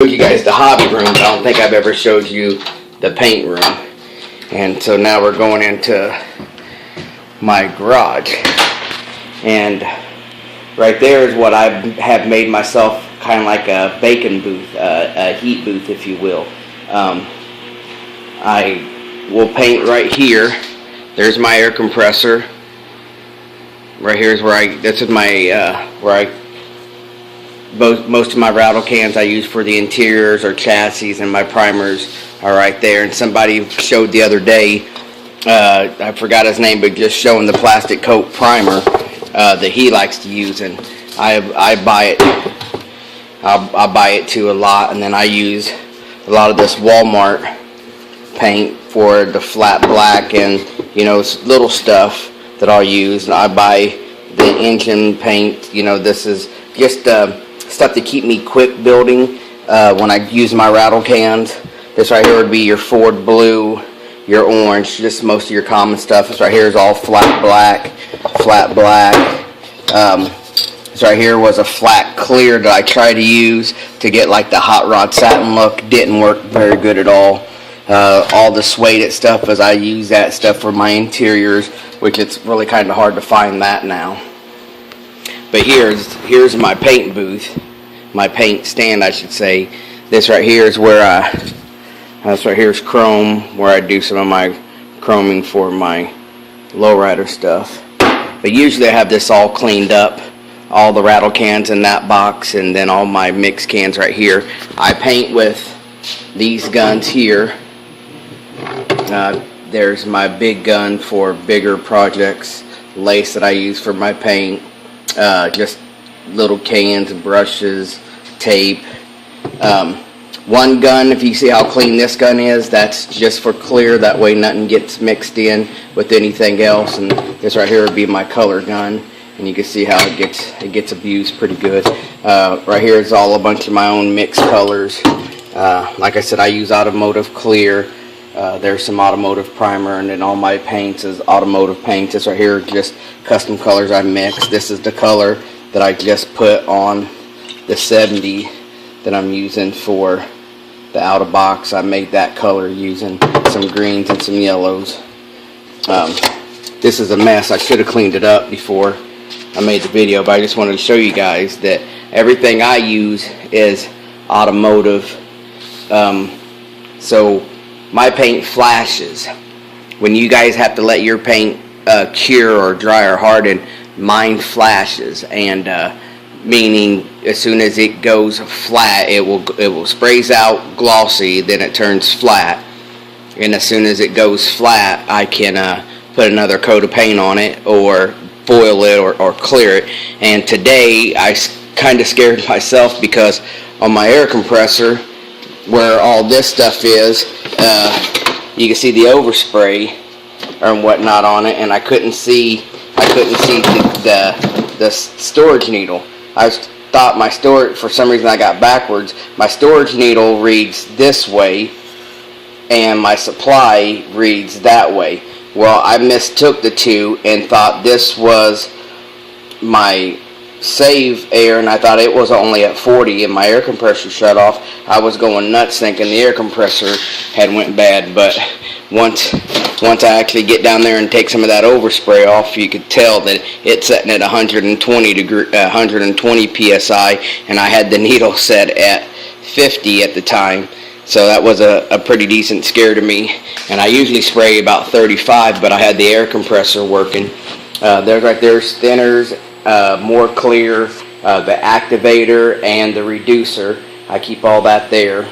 Showed you guys the hobby room, but I don't think I've ever showed you the paint room. And so now we're going into my garage, and right there is what I have made myself, kind of like a bacon booth, a heat booth, if you will. I will paint right here. There's my air compressor. Right here is where this is my most of my rattle cans I use for the interiors or chassis, and my primers are right there. And somebody showed the other day, I forgot his name, but just showing the plastic coat primer that he likes to use, and I buy it. I buy it too a lot, and then I use a lot of this Walmart paint for the flat black and little stuff that I'll use. And I buy the engine paint. This is just stuff to keep me quick building when I use my rattle cans. This right here would be your Ford blue, your orange, just most of your common stuff. This right here is all flat black. This right here was a flat clear that I tried to use to get like the hot rod satin look. Didn't work very good at all. All the suede stuff, as I use that stuff for my interiors, which it's really kind of hard to find that now. But here's my paint booth, my paint stand, I should say. This right here is where this right here is chrome, where I do some of my chroming for my lowrider stuff. But usually I have this all cleaned up, all the rattle cans in that box, and then all my mix cans right here. I paint with these guns here. There's my big gun for bigger projects, lace that I use for my paint. Just little cans, brushes, tape. One gun, if you see how clean this gun is, that's just for clear. That way nothing gets mixed in with anything else. And this right here would be my color gun, and you can see how it gets abused pretty good. Right here is all a bunch of my own mixed colors. Like I said, I use automotive clear. There's some automotive primer, and then all my paints is automotive paints. This right here is just custom colors I mix. This is the color that I just put on the 70 that I'm using for the out of box. I made that color using some greens and some yellows. This is a mess. I should have cleaned it up before I made the video, but I just wanted to show you guys that everything I use is automotive. So my paint flashes. When you guys have to let your paint cure or dry or harden, mine flashes, and meaning as soon as it goes flat, it will sprays out glossy, then it turns flat, and as soon as it goes flat, I can put another coat of paint on it, or foil it, or clear it. And today I kind of scared myself, because on my air compressor, where all this stuff is, you can see the overspray and whatnot on it, and I couldn't see the storage needle. I thought my storage, for some reason I got backwards. My storage needle reads this way, and my supply reads that way. Well, I mistook the two and thought this was my save air, and I thought it was only at 40, and my air compressor shut off. I was going nuts thinking the air compressor had went bad, but once I actually get down there and take some of that overspray off, you could tell that it's setting at 120 psi, and I had the needle set at 50 at the time. So that was a pretty decent scare to me. And I usually spray about 35, but I had the air compressor working. There's thinners, more clear, the activator, and the reducer. I keep all that there.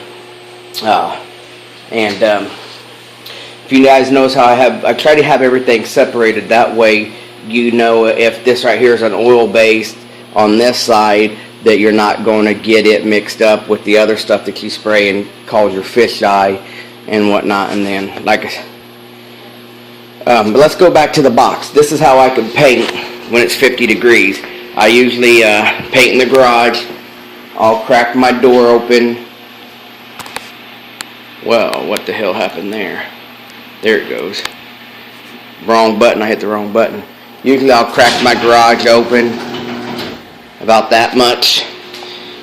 If you guys notice how I try to have everything separated. That way, if this right here is an oil based on this side, that you're not going to get it mixed up with the other stuff that you spray and cause your fisheye and whatnot. And then, but let's go back to the box. This is how I can paint when it's 50 degrees. I usually paint in the garage. I'll crack my door open. Well, what the hell happened there? There it goes. Wrong button. I hit the wrong button. Usually I'll crack my garage open about that much,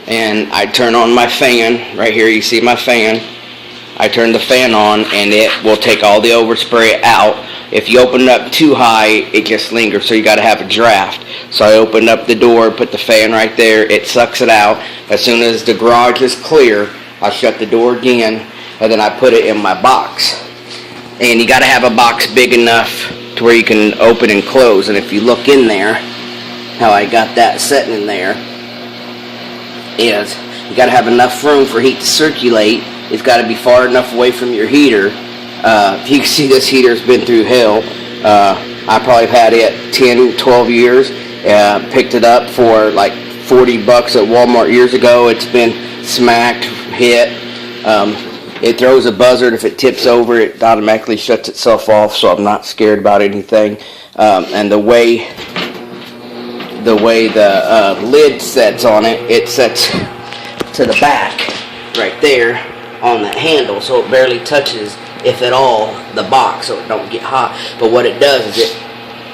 and I turn on my fan. Right here you see my fan. I turn the fan on and it will take all the overspray out. If you open it up too high, it just lingers, so you got to have a draft. So I opened up the door, put the fan right there, it sucks it out. As soon as the garage is clear, I shut the door again, and then I put it in my box. And you got to have a box big enough to where you can open and close. And if you look in there, how I got that setting in there is you got to have enough room for heat to circulate. It's got to be far enough away from your heater. You can see this heater's been through hell. I probably have had it 10, 12 years. Picked it up for like 40 bucks at Walmart years ago. It's been smacked, hit. It throws a buzzer, and if it tips over, it automatically shuts itself off, so I'm not scared about anything. And the way the lid sets on it, it sets to the back right there on that handle, so it barely touches, if at all, the box, so it don't get hot. But what it does is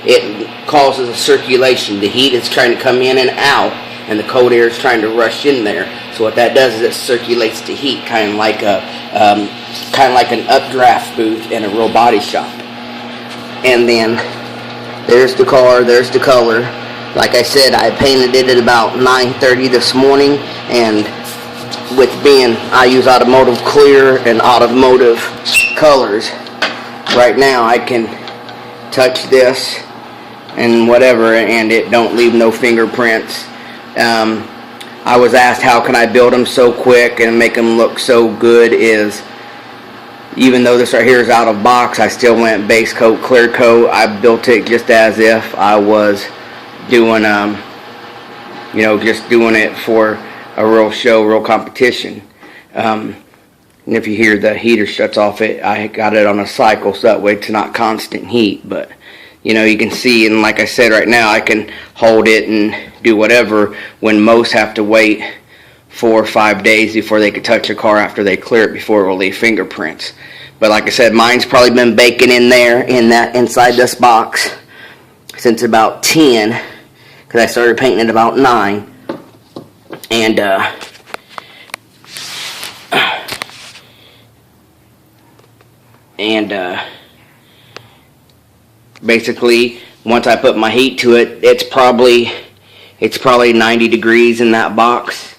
it causes a circulation. The heat is trying to come in and out, and the cold air is trying to rush in there. So what that does is it circulates the heat, kind of like an updraft booth in a real body shop. And then there's the car, there's the color. Like I said, I painted it at about 9:30 this morning, and with being I use automotive clear and automotive colors, right now I can touch this and whatever, and it don't leave no fingerprints. I was asked how can I build them so quick and make them look so good. Is even though this right here is out of box, I still went base coat, clear coat. I built it just as if I was doing just doing it for a real show, real competition. And if you hear the heater shuts off, I got it on a cycle, so that way it's not constant heat. But you can see, and like I said, right now I can hold it and do whatever, when most have to wait 4 or 5 days before they can touch a car after they clear it, before it will leave fingerprints. But like I said, mine's probably been baking in there, inside this box, since about 10, because I started painting at about 9. And basically, once I put my heat to it, it's probably 90 degrees in that box,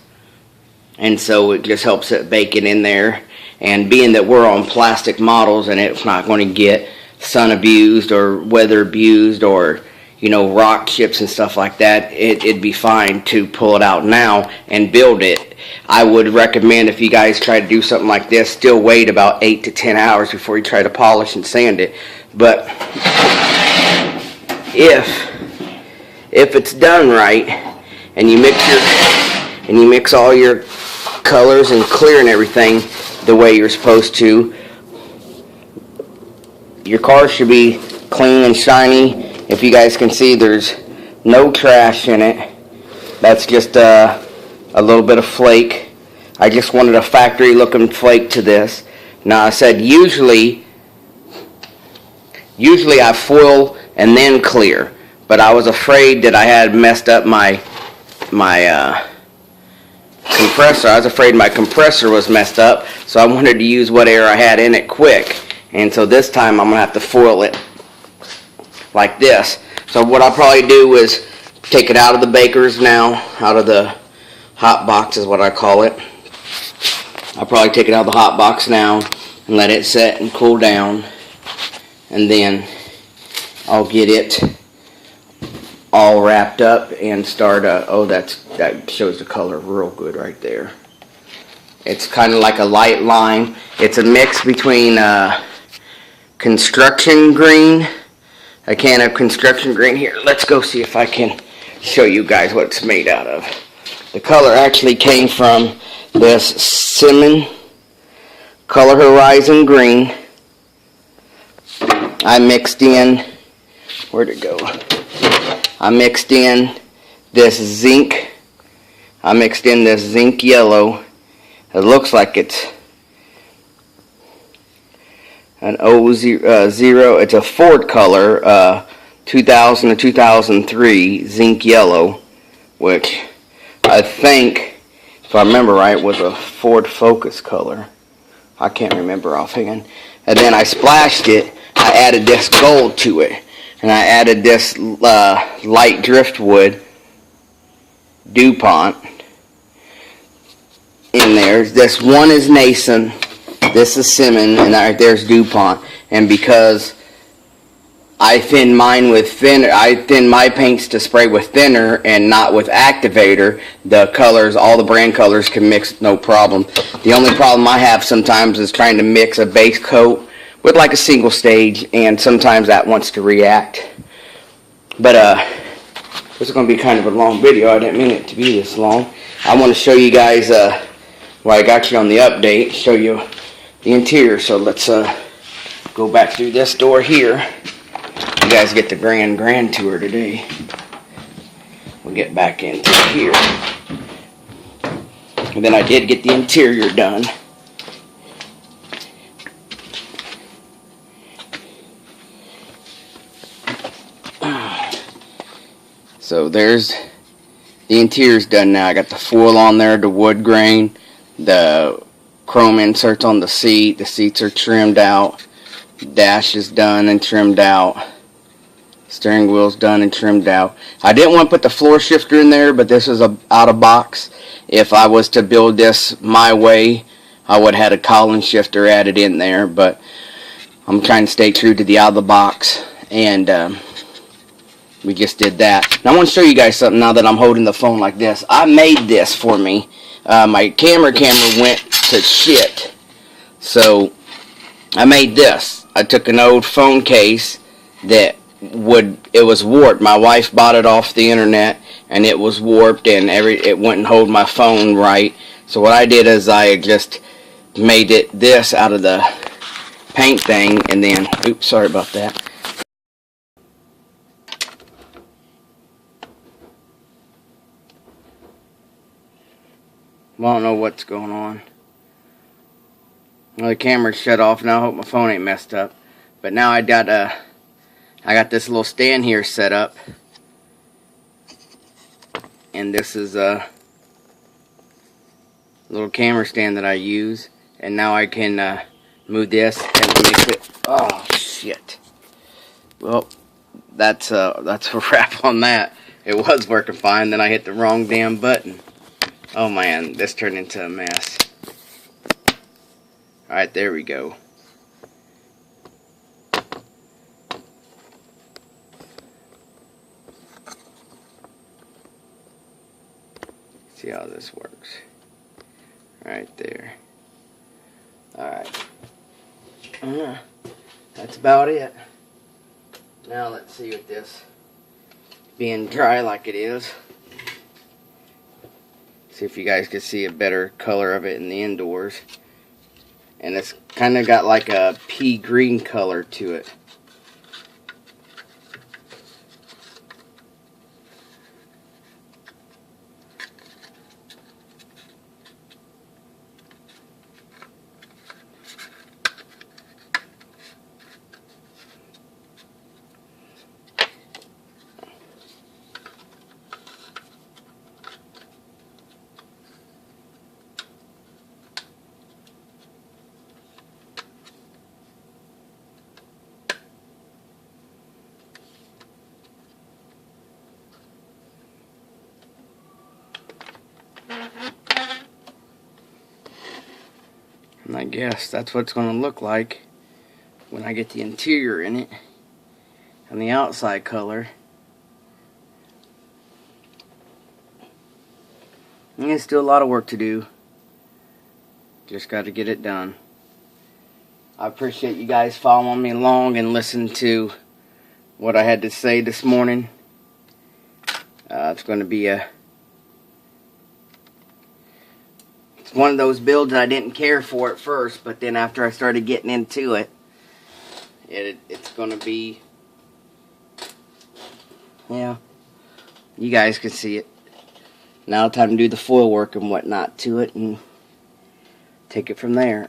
and so it just helps it bake it in there. And being that we're on plastic models, and it's not going to get sun abused or weather abused or rock chips and stuff like that, it'd be fine to pull it out now and build it. I would recommend, if you guys try to do something like this, still wait about 8 to 10 hours before you try to polish and sand it. But if it's done right, and you mix all your colors and clear and everything the way you're supposed to, your car should be clean and shiny. If you guys can see, there's no trash in it. That's just a little bit of flake. I just wanted a factory looking flake to this. Now I said usually I foil and then clear, but I was afraid that I had messed up my compressor. I was afraid my compressor was messed up, so I wanted to use what air I had in it quick. And so this time I'm going to have to foil it like this. So what I'll probably do is take it out of the bakers now, out of the hot box is what I call it. I'll probably take it out of the hot box now and let it set and cool down, and then I'll get it all wrapped up and start that shows the color real good right there. It's kind of like a light lime. It's a mix between construction green, a can of construction green. Here, let's go see if I can show you guys what it's made out of. The color actually came from this Cinnamon Color Horizon green. I mixed in, where'd it go? I mixed in this zinc. I mixed in this zinc yellow. It looks like it's an 0 it's a Ford color, 2000 to 2003 zinc yellow, which I think if I remember right, was a Ford Focus color. I can't remember offhand. And then I splashed it. I added this gold to it, and I added this light driftwood DuPont in there. This one is Nason, this is Simmons, and right there's DuPont. And because I thin mine with thinner, I thin my paints to spray with thinner and not with activator, the colors, all the brand colors can mix no problem. The only problem I have sometimes is trying to mix a base coat with like a single stage, and sometimes that wants to react. But this is going to be kind of a long video. I didn't mean it to be this long. I want to show you guys well, I got you on the update, show you the interior. So let's go back through this door here. You guys get the grand tour today. We'll get back into here. And then I did get the interior done. So there's the interior's done now. I got the foil on there, the wood grain, the chrome inserts on the seat. The seats are trimmed out. Dash is done and trimmed out. Steering wheel's done and trimmed out. I didn't want to put the floor shifter in there, but this is out of box. If I was to build this my way, I would have had a column shifter added in there, but I'm trying to stay true to the out of the box, and we just did that. Now I want to show you guys something now that I'm holding the phone like this. I made this for me. My camera went to shit, so I made this. I took an old phone case that it was warped. My wife bought it off the internet, and it was warped, and it wouldn't hold my phone right. So what I did is I just made this out of the paint thing, and then, oops, sorry about that. Well, I don't know what's going on. Well, the camera's shut off now. I hope my phone ain't messed up. But now I got this little stand here set up, and this is a little camera stand that I use. And now I can move this and mix it. Oh shit! Well, that's a wrap on that. It was working fine. Then I hit the wrong damn button. Oh man, this turned into a mess. Alright, there we go. See how this works. Right there. Alright. That's about it. Now let's see what this being dry like it is. See if you guys can see a better color of it in the indoors. And it's kind of got like a pea green color to it. And I guess that's what it's going to look like when I get the interior in it and the outside color. And there's still a lot of work to do. Just got to get it done. I appreciate you guys following me along and listening to what I had to say this morning. It's going to be it's one of those builds that I didn't care for at first, but then after I started getting into it, it's going to be, yeah, you guys can see it. Now time to do the foil work and whatnot to it and take it from there.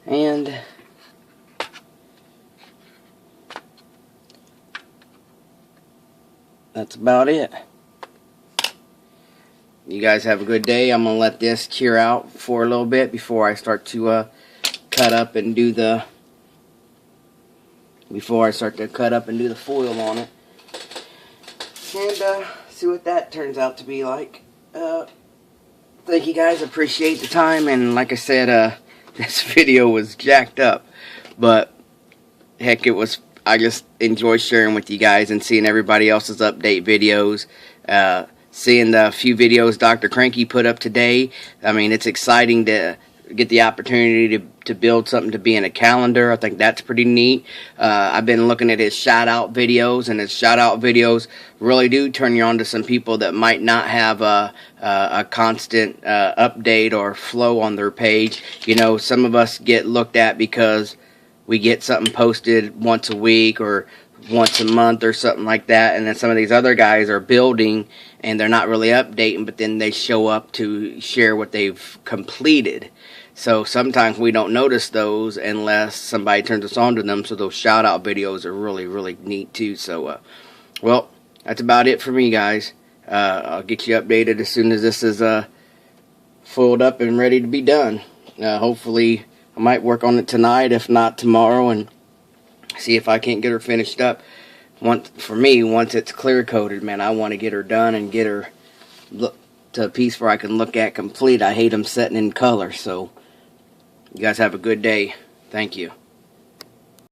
And that's that's about it. You guys have a good day. I'm going to let this cure out for a little bit before I start to cut up and do the foil on it. And see what that turns out to be like. Thank you guys. Appreciate the time. And like I said, this video was jacked up. But heck, I just enjoy sharing with you guys and seeing everybody else's update videos. Seeing the few videos Dr. Cranky put up today. I mean, it's exciting to get the opportunity to build something to be in a calendar. I think that's pretty neat. I've been looking at his shout out videos, and his shout out videos really do turn you on to some people that might not have a constant update or flow on their page. You know, some of us get looked at because we get something posted once a week or once a month or something like that, and then some of these other guys are building and they're not really updating, but then they show up to share what they've completed. So sometimes we don't notice those unless somebody turns us on to them. So those shout out videos are really, really neat too. So well, that's about it for me, guys. I'll get you updated as soon as this is foiled up and ready to be done. Hopefully I might work on it tonight, if not tomorrow, and see if I can't get her finished up. Once it's clear coated, man, I want to get her done and get her to a piece where I can look at complete. I hate them setting in color. So you guys have a good day. Thank you.